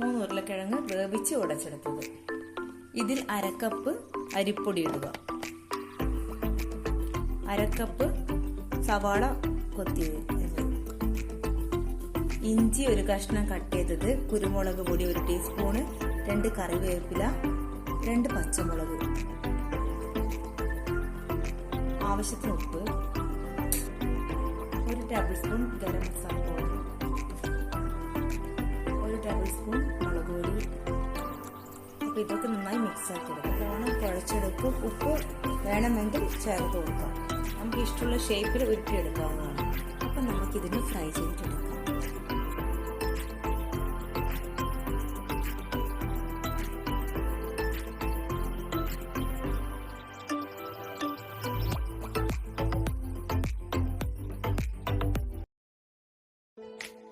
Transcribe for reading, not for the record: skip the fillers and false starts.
3 ഉരുളക്കിഴങ്ങ് വേവിച്ച് ഉടച്ചെടുത്തത്. ഇതിൽ 1/2 കപ്പ് അരിപ്പൊടി ഇടുക. 1/2 കപ്പ് സവാള കൊത്തിയത്, ഇഞ്ചി 1 കഷ്ണം കട്ട് ചെയ്തത്, കുരുമുളക് പൊടി 1 ടീസ്പൂണ്, 2 കറിവേപ്പില, 2 പച്ചമുളക്, ആവശ്യത്തിന് ഉപ്പ്, 1 table spoon garam masala powder, 1 table spoon മുളക് പൊടി. അപ്പൊ ഇതൊക്കെ നന്നായി മിക്സ് ആക്കി എടുക്കാം. കാരണം കുഴച്ചെടുക്കും. ഉപ്പ് വേണമെങ്കിൽ ചേർത്ത് കൊടുക്കാം. നമുക്ക് ഇഷ്ടമുള്ള ഷേപ്പിൽ ഉരുട്ടിയെടുക്കാവുന്നതാണ്. അപ്പൊ നമുക്കിതിന് ഫ്രൈ ചെയ്തിട്ടെടുക്കാം.